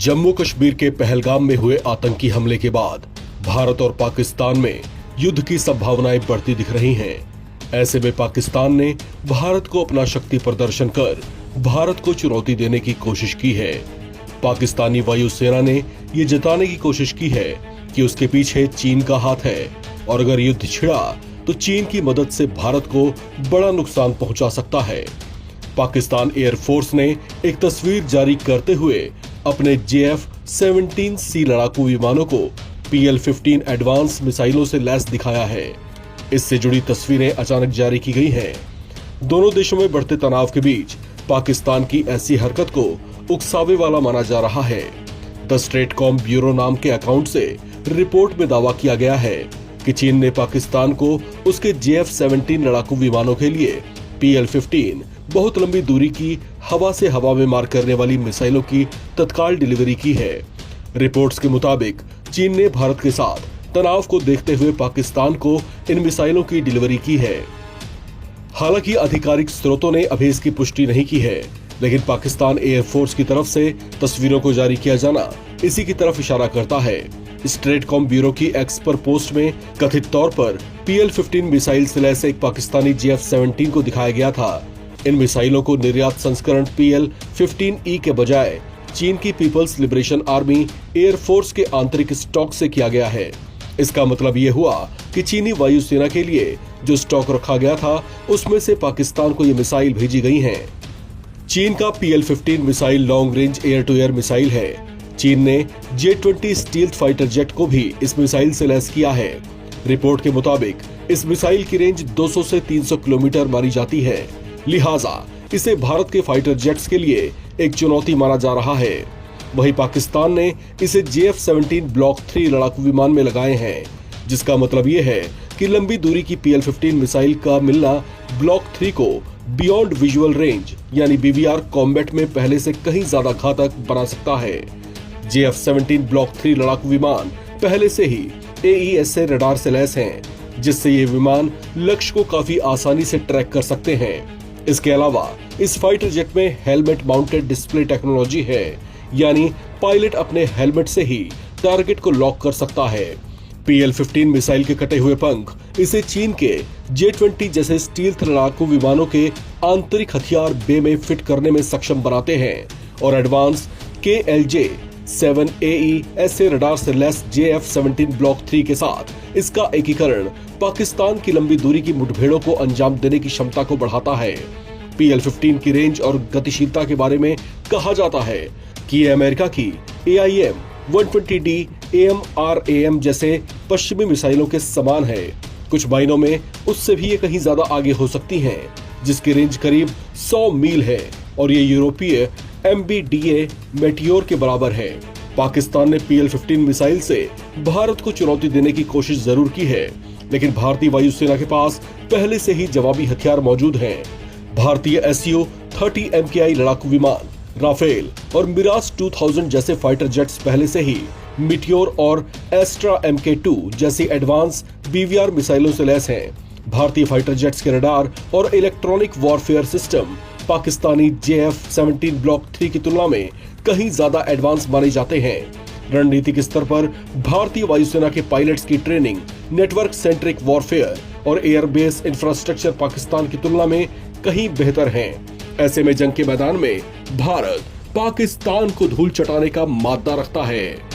जम्मू कश्मीर के पहलगाम में हुए आतंकी हमले के बाद भारत और पाकिस्तान में युद्ध की संभावनाएं बढ़ती दिख रही हैं। ऐसे में पाकिस्तान ने भारत को अपना शक्ति प्रदर्शन कर भारत को चुनौती देने की कोशिश की है। पाकिस्तानी वायुसेना ने ये जताने की कोशिश की है कि उसके पीछे चीन का हाथ है और अगर युद्ध छिड़ा तो चीन की मदद से भारत को बड़ा नुकसान पहुंचा सकता है। पाकिस्तान एयरफोर्स ने एक तस्वीर जारी करते हुए अपने JF-17C लड़ाकू विमानों को PL-15 एडवांस मिसाइलों से लैस दिखाया है। इससे जुड़ी तस्वीरें अचानक जारी की गई हैं। दोनों देशों में बढ़ते तनाव के बीच पाकिस्तान की ऐसी हरकत को उकसावे वाला माना जा रहा है। द स्ट्रेटकॉम ब्यूरो नाम के अकाउंट से रिपोर्ट में दावा किया गया है कि चीन ने पाकिस्तान को उसके JF-17 लड़ाकू विमानों के लिए PL-15 बहुत लंबी दूरी की हवा से हवा में मार करने वाली मिसाइलों की तत्काल डिलीवरी की है। रिपोर्ट्स के मुताबिक चीन ने भारत के साथ तनाव को देखते हुए पाकिस्तान को इन मिसाइलों की डिलीवरी की है। हालांकि आधिकारिक स्रोतों ने अभी इसकी पुष्टि नहीं की है, लेकिन पाकिस्तान एयरफोर्स की तरफ से तस्वीरों को जारी किया जाना इसी की तरफ इशारा करता है। स्ट्रेटकॉम ब्यूरो की एक्स पर पोस्ट में कथित तौर पर PL-15 मिसाइल से लैस एक पाकिस्तानी JF-17 को दिखाया गया था। इन मिसाइलों को निर्यात संस्करण PL-15E के बजाय चीन की पीपल्स लिबरेशन आर्मी एयरफोर्स के आंतरिक स्टॉक से किया गया है। इसका मतलब ये हुआ कि चीनी वायुसेना के लिए जो स्टॉक रखा गया था उसमें से पाकिस्तान को ये मिसाइल भेजी गई हैं। चीन का PL-15 missile long range air to air missile है। चीन ने J-20 स्टील्थ फाइटर जेट को भी इस मिसाइल से लैस किया है। रिपोर्ट के मुताबिक इस मिसाइल की रेंज 200 से 300 किलोमीटर मानी जाती है, लिहाजा इसे भारत के फाइटर जेट्स के लिए एक चुनौती माना जा रहा है। वहीं पाकिस्तान ने इसे JF-17 ब्लॉक 3 लड़ाकू विमान में लगाए हैं, जिसका मतलब ये है कि लंबी दूरी की PL-15 मिसाइल का मिलना ब्लॉक 3 को बियॉन्ड विजुअल रेंज यानी BVR कॉम्बैट में पहले से कहीं ज्यादा घातक बना सकता है। JF-17 ब्लॉक 3 लड़ाकू विमान पहले से ही AESA रडार से लैस हैं, जिससे ये विमान लक्ष्य को काफी आसानी से ट्रैक कर सकते हैं। इसके अलावा इस फाइटर जेट में हेलमेट माउंटेड डिस्प्ले टेक्नोलॉजी है, यानी पायलट अपने हेलमेट से ही टारगेट को लॉक कर सकता है। PL-15 मिसाइल के कटे हुए पंख इसे चीन के J-20 जैसे स्टील्थ लड़ाकू विमानों के आंतरिक हथियार बे में फिट करने में सक्षम बनाते हैं और एडवांस KLJ-7AE रडार से लैस JF-17 ब्लॉक 3 के साथ इसका एकीकरण पाकिस्तान की लंबी दूरी की मुठभेड़ों को अंजाम देने की क्षमता को बढ़ाता है। PL-15 की रेंज और गतिशीलता के बारे में कहा जाता है कि ये अमेरिका की AIM-120D AMRAM जैसे पश्चिमी मिसाइलों के समान है। कुछ मायनों में उससे भी ये कहीं ज्यादा आगे हो सकती हैं, जिसकी रेंज करीब 100 मील है और ये यूरोपीय MBDA मेटियोर के बराबर है। पाकिस्तान ने PL-15 मिसाइल से भारत को चुनौती देने की कोशिश जरूर की है, लेकिन भारतीय वायुसेना के पास पहले से ही जवाबी हथियार मौजूद हैं। भारतीय Su-30 MKI लड़ाकू विमान, राफेल और मिराज 2000 जैसे फाइटर जेट्स पहले से ही मिटियोर और एस्ट्रा MK2 जैसी एडवांस BVR मिसाइलों से लैस हैं। भारतीय फाइटर जेट्स के रडार और electronic warfare system Pakistani JF-17 block 3 की तुलना में कहीं ज्यादा एडवांस माने जाते हैं। रणनीतिक स्तर पर भारतीय वायुसेना के पायलट्स की ट्रेनिंग, नेटवर्क सेंट्रिक वॉरफेयर और एयरबेस इंफ्रास्ट्रक्चर पाकिस्तान की तुलना में कहीं बेहतर हैं। ऐसे में जंग के मैदान में भारत पाकिस्तान को धूल चटाने का मादा रखता है।